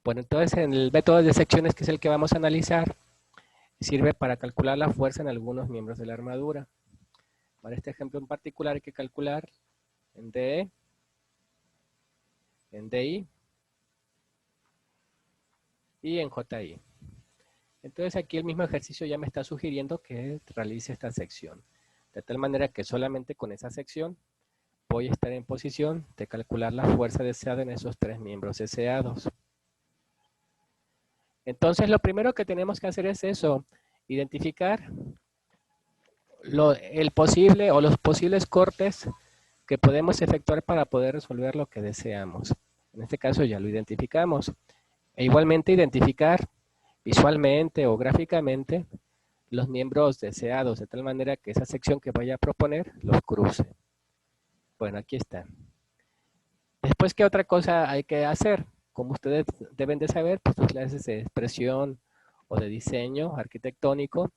Bueno, entonces en el método de secciones, que es el que vamos a analizar, sirve para calcular la fuerza en algunos miembros de la armadura. Para este ejemplo en particular hay que calcular en DE, en DI y en JI. Entonces aquí el mismo ejercicio ya me está sugiriendo que realice esta sección. De tal manera que solamente con esa sección voy a estar en posición de calcular la fuerza deseada en esos tres miembros deseados. Entonces lo primero que tenemos que hacer es eso, identificar el posible o los posibles cortes que podemos efectuar para poder resolver lo que deseamos. En este caso ya lo identificamos. E igualmente identificar visualmente o gráficamente los miembros deseados, de tal manera que esa sección que vaya a proponer los cruce. Bueno, aquí está. Después, ¿qué otra cosa hay que hacer? Como ustedes deben de saber, pues sus clases de expresión o de diseño arquitectónico,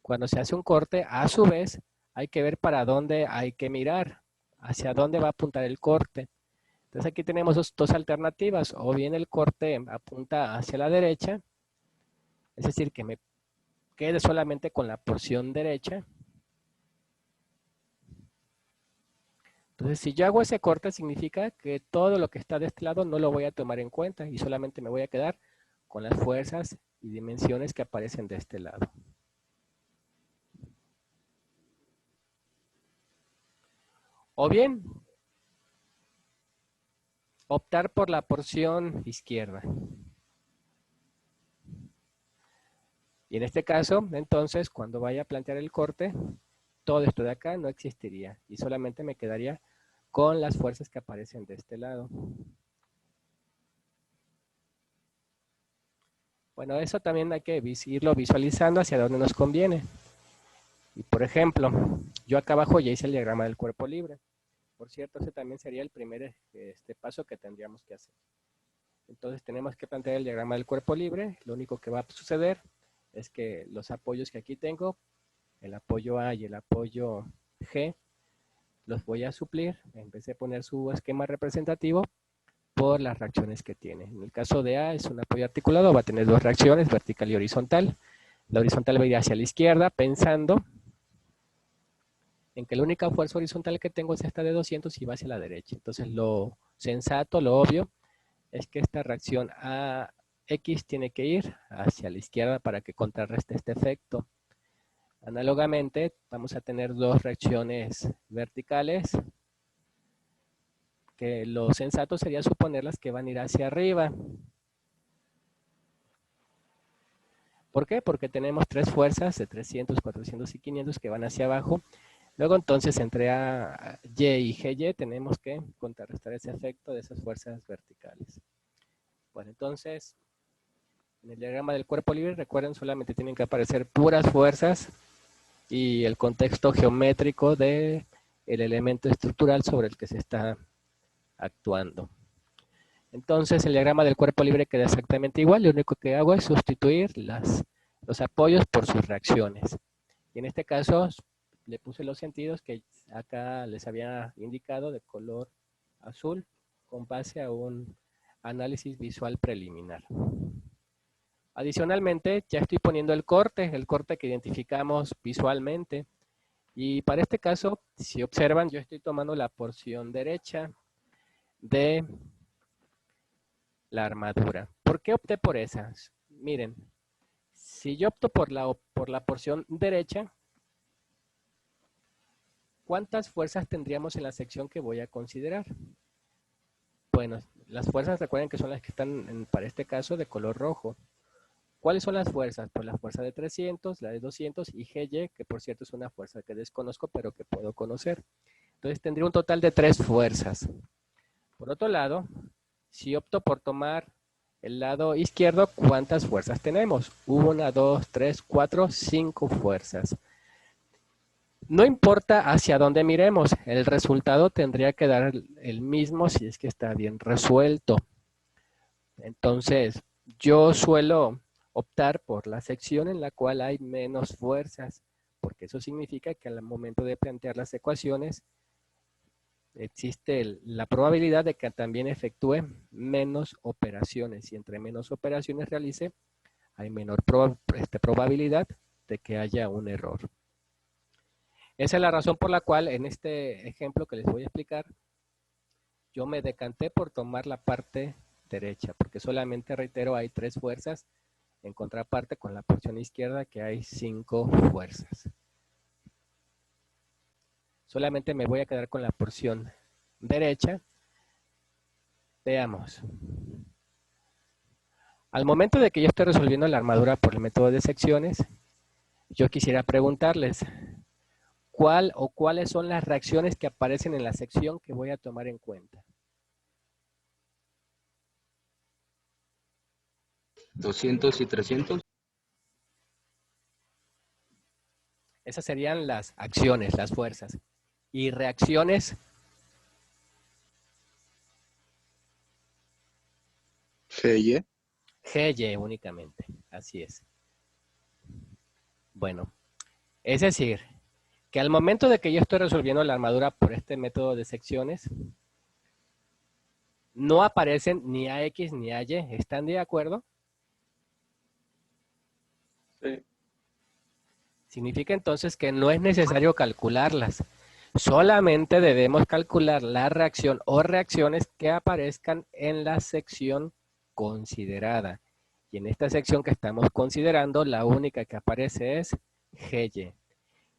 cuando se hace un corte, a su vez, hay que ver para dónde hay que mirar, hacia dónde va a apuntar el corte. Entonces aquí tenemos dos alternativas, o bien el corte apunta hacia la derecha, es decir, que me quede solamente con la porción derecha. Entonces, si yo hago ese corte, significa que todo lo que está de este lado no lo voy a tomar en cuenta y solamente me voy a quedar con las fuerzas y dimensiones que aparecen de este lado. O bien, optar por la porción izquierda. Y en este caso, entonces, cuando vaya a plantear el corte, todo esto de acá no existiría y solamente me quedaría con las fuerzas que aparecen de este lado. Bueno, eso también hay que irlo visualizando hacia dónde nos conviene. Y por ejemplo, yo acá abajo ya hice el diagrama del cuerpo libre. Por cierto, ese también sería el primer paso que tendríamos que hacer. Entonces tenemos que plantear el diagrama del cuerpo libre. Lo único que va a suceder es que los apoyos que aquí tengo, el apoyo A y el apoyo G, los voy a suplir, en vez de poner su esquema representativo, por las reacciones que tiene. En el caso de A es un apoyo articulado, va a tener dos reacciones, vertical y horizontal. La horizontal va a ir hacia la izquierda, pensando en que la única fuerza horizontal que tengo es esta de 200 y va hacia la derecha. Entonces lo sensato, lo obvio, es que esta reacción AX tiene que ir hacia la izquierda para que contrarreste este efecto. Análogamente, vamos a tener dos reacciones verticales, que lo sensato sería suponerlas que van a ir hacia arriba. ¿Por qué? Porque tenemos tres fuerzas de 300, 400 y 500 que van hacia abajo. Luego entonces entre A, Y y GY tenemos que contrarrestar ese efecto de esas fuerzas verticales. Bueno, entonces en el diagrama del cuerpo libre, recuerden, solamente tienen que aparecer puras fuerzas y el contexto geométrico del elemento estructural sobre el que se está actuando. Entonces el diagrama del cuerpo libre queda exactamente igual, lo único que hago es sustituir los apoyos por sus reacciones. Y en este caso le puse los sentidos que acá les había indicado de color azul con base a un análisis visual preliminar. Adicionalmente, ya estoy poniendo el corte que identificamos visualmente. Y para este caso, si observan, yo estoy tomando la porción derecha de la armadura. ¿Por qué opté por esas? Miren, si yo opto por la porción derecha, ¿cuántas fuerzas tendríamos en la sección que voy a considerar? Bueno, las fuerzas recuerden que son las que están, para este caso, de color rojo. ¿Cuáles son las fuerzas? Pues la fuerza de 300, la de 200 y GY, que por cierto es una fuerza que desconozco, pero que puedo conocer. Entonces tendría un total de 3 fuerzas. Por otro lado, si opto por tomar el lado izquierdo, ¿cuántas fuerzas tenemos? 1, 2, 3, 4, 5 fuerzas. No importa hacia dónde miremos, el resultado tendría que dar el mismo si es que está bien resuelto. Entonces, yo suelo optar por la sección en la cual hay menos fuerzas, porque eso significa que al momento de plantear las ecuaciones, existe la probabilidad de que también efectúe menos operaciones. Y entre menos operaciones realice, hay menor probabilidad de que haya un error. Esa es la razón por la cual en este ejemplo que les voy a explicar, yo me decanté por tomar la parte derecha, porque solamente, reitero, hay 3 fuerzas, en contraparte con la porción izquierda que hay 5 fuerzas. Solamente me voy a quedar con la porción derecha. Veamos. Al momento de que yo estoy resolviendo la armadura por el método de secciones, yo quisiera preguntarles, ¿cuál o cuáles son las reacciones que aparecen en la sección que voy a tomar en cuenta? 200 y 300. Esas serían las acciones, las fuerzas. Y reacciones, GY. GY únicamente. Así es. Bueno, es decir, que al momento de que yo estoy resolviendo la armadura por este método de secciones, no aparecen ni AX ni AY. ¿Están de acuerdo? Sí. Significa entonces que no es necesario calcularlas. Solamente debemos calcular la reacción o reacciones que aparezcan en la sección considerada. Y en esta sección que estamos considerando, la única que aparece es GY.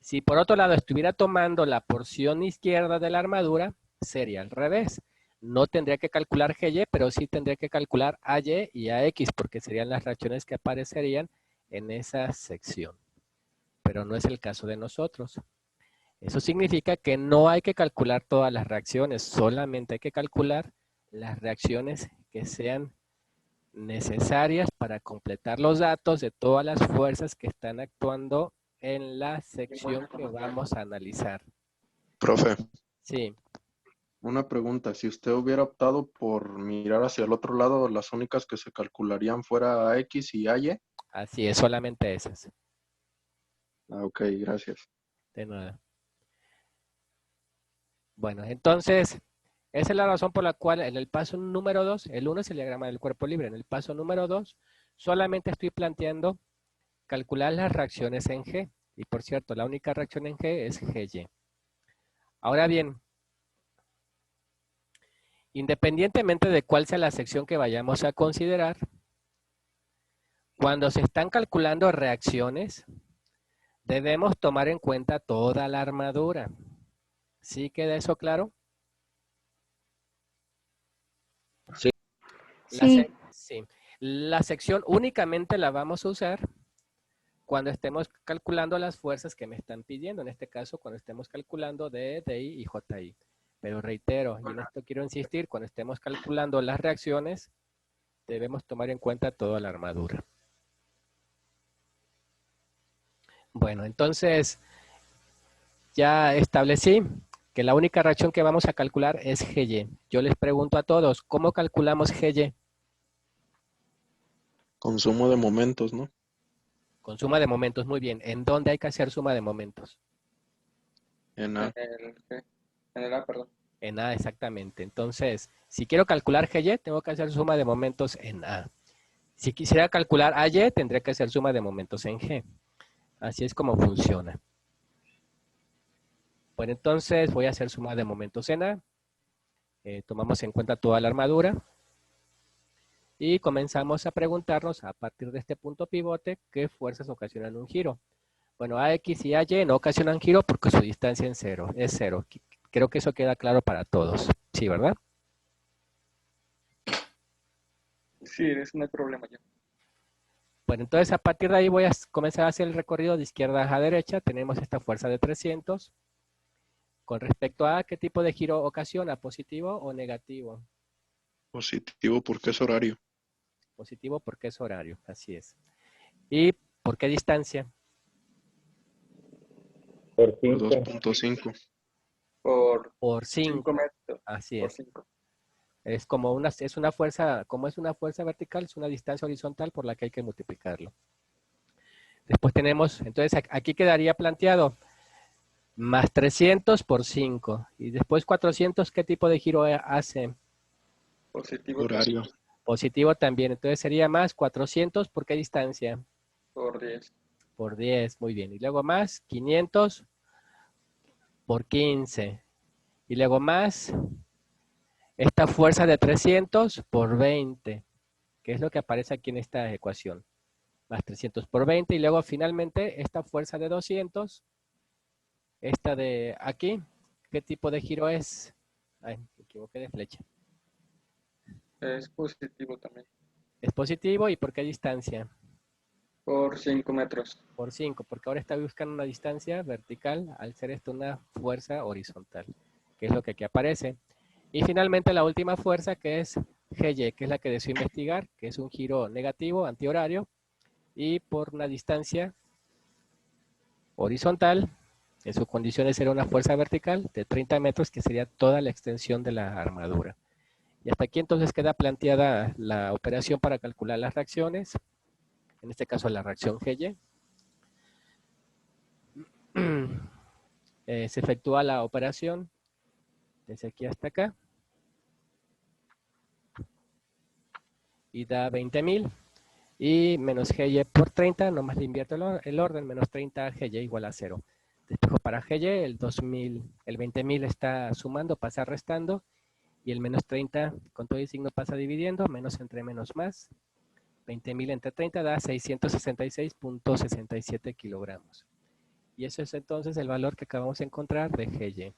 Si por otro lado estuviera tomando la porción izquierda de la armadura, sería al revés. No tendría que calcular GY, pero sí tendría que calcular AY y AX, porque serían las reacciones que aparecerían en esa sección. Pero no es el caso de nosotros. Eso significa que no hay que calcular todas las reacciones, solamente hay que calcular las reacciones que sean necesarias para completar los datos de todas las fuerzas que están actuando en la sección que vamos a analizar. Profe, Sí, una pregunta. Si usted hubiera optado por mirar hacia el otro lado, las únicas que se calcularían fuera X y AY. así es, solamente esas. Ah, ok, gracias. De nada. Bueno, entonces, esa es la razón por la cual en el paso número 2, el 1 es el diagrama del cuerpo libre, en el paso número 2, solamente estoy planteando calcular las reacciones en G. Y por cierto, la única reacción en G es GY. Ahora bien, independientemente de cuál sea la sección que vayamos a considerar, cuando se están calculando reacciones, debemos tomar en cuenta toda la armadura. ¿Sí queda eso claro? Sí. Sí. La sección únicamente la vamos a usar cuando estemos calculando las fuerzas que me están pidiendo. En este caso, cuando estemos calculando D, DI y JI. Pero reitero, y en esto quiero insistir, cuando estemos calculando las reacciones, debemos tomar en cuenta toda la armadura. Bueno, entonces ya establecí que la única reacción que vamos a calcular es GY. Yo les pregunto a todos, ¿cómo calculamos GY? Con suma de momentos, ¿no? Con suma de momentos, muy bien. ¿En dónde hay que hacer suma de momentos? En A. En el A, perdón. En A, exactamente. Entonces, si quiero calcular GY, tengo que hacer suma de momentos en A. Si quisiera calcular AY, tendré que hacer suma de momentos en G. Así es como funciona. Bueno, entonces voy a hacer suma de momentos en A. Tomamos en cuenta toda la armadura. Y comenzamos a preguntarnos a partir de este punto pivote qué fuerzas ocasionan un giro. Bueno, AX y AY no ocasionan giro porque su distancia es cero. Creo que eso queda claro para todos. Sí, ¿verdad? Sí, eso no hay problema ya. Bueno, entonces a partir de ahí voy a comenzar a hacer el recorrido de izquierda a derecha. Tenemos esta fuerza de 300. Con respecto a qué tipo de giro ocasiona, ¿positivo o negativo? Positivo porque es horario. Positivo porque es horario, así es. ¿Y por qué distancia? Por Por 5. 2.5. Por 5, 5 metros. así Por es. 5. Es como una fuerza, como es una fuerza vertical, es una distancia horizontal por la que hay que multiplicarlo. Después tenemos, entonces aquí quedaría planteado, más 300 por 5. Y después 400, ¿qué tipo de giro hace? Positivo Horario. Positivo también. Entonces sería más 400, ¿por qué distancia? por 10. Por 10, muy bien. Y luego más 500 por 15. Y luego más esta fuerza de 300 por 20, que es lo que aparece aquí en esta ecuación. Más 300 por 20. Y luego finalmente esta fuerza de 200, esta de aquí, ¿qué tipo de giro es? Ay, me equivoqué de flecha. Es positivo también. Es positivo, ¿y por qué distancia? Por 5 metros. Por 5, porque ahora está buscando una distancia vertical al ser esto una fuerza horizontal, que es lo que aquí aparece. Y finalmente la última fuerza, que es Gy, que es la que deseo investigar, que es un giro negativo, antihorario, y por una distancia horizontal, en sus condiciones será una fuerza vertical de 30 metros, que sería toda la extensión de la armadura. Y hasta aquí entonces queda planteada la operación para calcular las reacciones, en este caso la reacción Gy. Se efectúa la operación desde aquí hasta acá y da 20.000, y menos Gy por 30, nomás le invierto el orden, menos 30 Gy igual a 0. Despejo para Gy, el 2000, el 20.000 está sumando, pasa restando, y el menos 30 con todo el signo pasa dividiendo, menos entre menos más. 20.000 entre 30 da 666.67 kilogramos. Y eso es entonces el valor que acabamos de encontrar de Gy.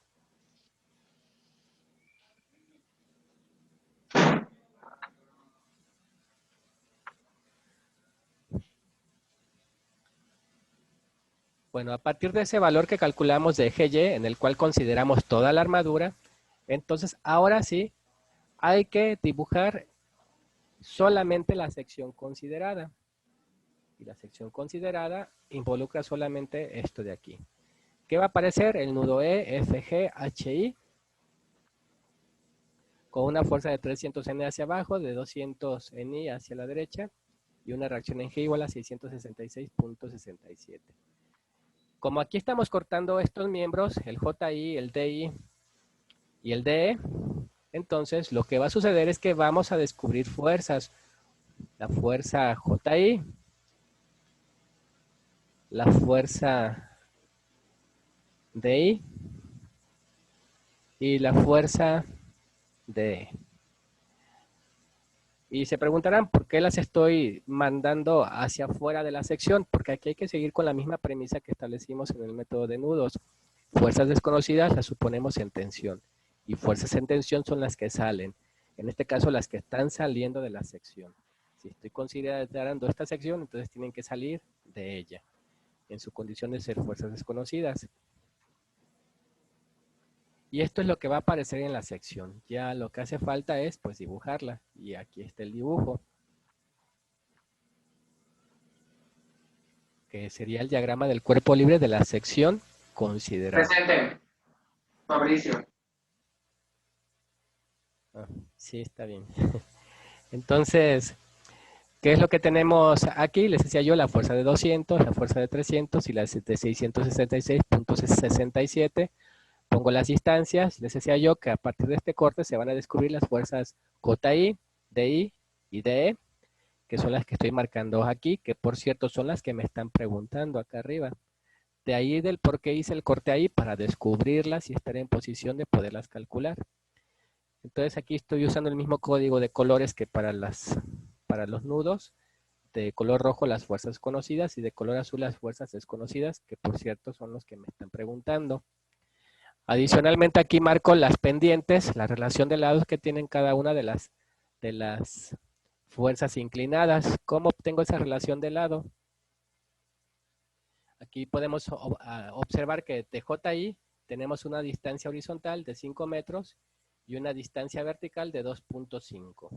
Bueno, a partir de ese valor que calculamos de Gy, en el cual consideramos toda la armadura, entonces ahora sí hay que dibujar solamente la sección considerada. Y la sección considerada involucra solamente esto de aquí. ¿Qué va a aparecer? El nudo EFGHI con una fuerza de 300 N hacia abajo, de 200 NI hacia la derecha, y una reacción en G igual a 666.67. Como aquí estamos cortando estos miembros, el JI, el DI y el DE, entonces lo que va a suceder es que vamos a descubrir fuerzas. La fuerza JI, la fuerza DI y la fuerza DE. Y se preguntarán por qué las estoy mandando hacia afuera de la sección, porque aquí hay que seguir con la misma premisa que establecimos en el método de nudos. Fuerzas desconocidas las suponemos en tensión, y fuerzas en tensión son las que salen. En este caso, las que están saliendo de la sección. Si estoy considerando esta sección, entonces tienen que salir de ella, en su condición de ser fuerzas desconocidas. Y esto es lo que va a aparecer en la sección. Ya lo que hace falta es pues dibujarla. Y aquí está el dibujo, que sería el diagrama del cuerpo libre de la sección considerada. Presente. Fabricio. Ah, sí, está bien. Entonces, ¿qué es lo que tenemos aquí? Les decía yo, la fuerza de 200, la fuerza de 300 y la de 666.67. Pongo las distancias. Les decía yo que a partir de este corte se van a descubrir las fuerzas JI, DI y DE, que son las que estoy marcando aquí, que por cierto son las que me están preguntando acá arriba. De ahí del por qué hice el corte ahí, para descubrirlas y estar en posición de poderlas calcular. Entonces aquí estoy usando el mismo código de colores que para los nudos. De color rojo las fuerzas conocidas y de color azul las fuerzas desconocidas, que por cierto son los que me están preguntando. Adicionalmente aquí marco las pendientes, la relación de lados que tienen cada una de las fuerzas inclinadas. ¿Cómo obtengo esa relación de lado? Aquí podemos observar que de JI tenemos una distancia horizontal de 5 metros y una distancia vertical de 2.5,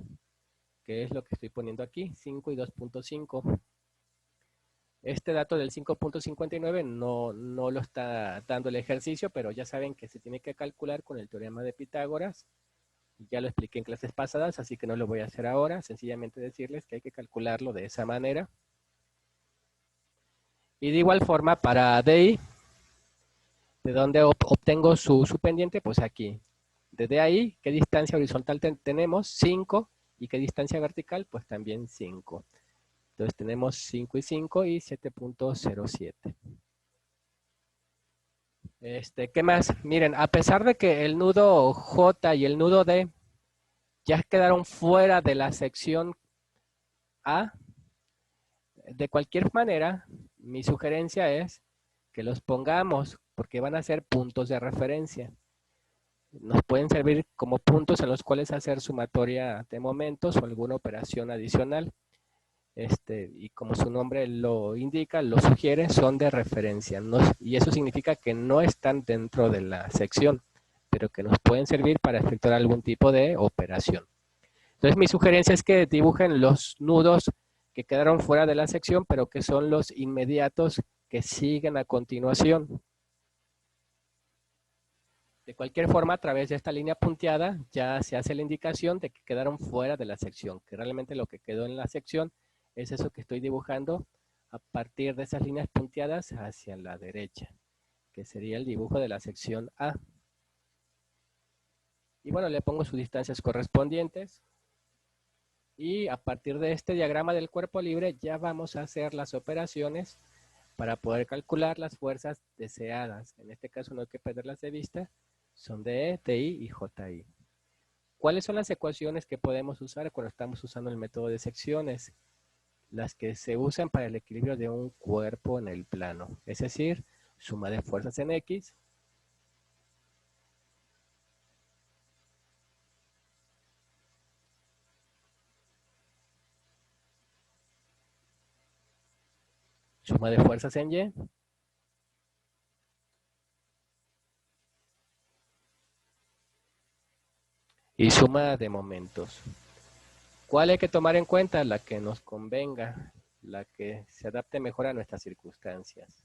que es lo que estoy poniendo aquí, 5 y 2.5. Este dato del 5.59 no lo está dando el ejercicio, pero ya saben que se tiene que calcular con el teorema de Pitágoras. Ya lo expliqué en clases pasadas, así que no lo voy a hacer ahora. Sencillamente decirles que hay que calcularlo de esa manera. Y de igual forma para DI, ¿De dónde obtengo su pendiente? Pues aquí. Desde ahí, ¿qué distancia horizontal tenemos? 5. ¿Y qué distancia vertical? Pues también 5. Entonces tenemos 5 y 5 y 7.07. ¿Qué más? Miren, a pesar de que el nudo J y el nudo D ya quedaron fuera de la sección A, de cualquier manera, mi sugerencia es que los pongamos porque van a ser puntos de referencia. Nos pueden servir como puntos en los cuales hacer sumatoria de momentos o alguna operación adicional. Y como su nombre lo indica, lo sugiere, son de referencia. Y eso significa que no están dentro de la sección, pero que nos pueden servir para efectuar algún tipo de operación. Entonces mi sugerencia es que dibujen los nudos que quedaron fuera de la sección, pero que son los inmediatos que siguen a continuación. De cualquier forma, a través de esta línea punteada ya se hace la indicación de que quedaron fuera de la sección, que realmente lo que quedó en la sección es eso que estoy dibujando a partir de esas líneas punteadas hacia la derecha, que sería el dibujo de la sección A. Y bueno, le pongo sus distancias correspondientes. Y a partir de este diagrama del cuerpo libre ya vamos a hacer las operaciones para poder calcular las fuerzas deseadas. En este caso no hay que perderlas de vista. Son de E, TI y JI. ¿Cuáles son las ecuaciones que podemos usar cuando estamos usando el método de secciones? Las que se usan para el equilibrio de un cuerpo en el plano. Es decir, suma de fuerzas en X suma de fuerzas en Y y suma de momentos. ¿Cuál hay que tomar en cuenta? La que nos convenga, la que se adapte mejor a nuestras circunstancias.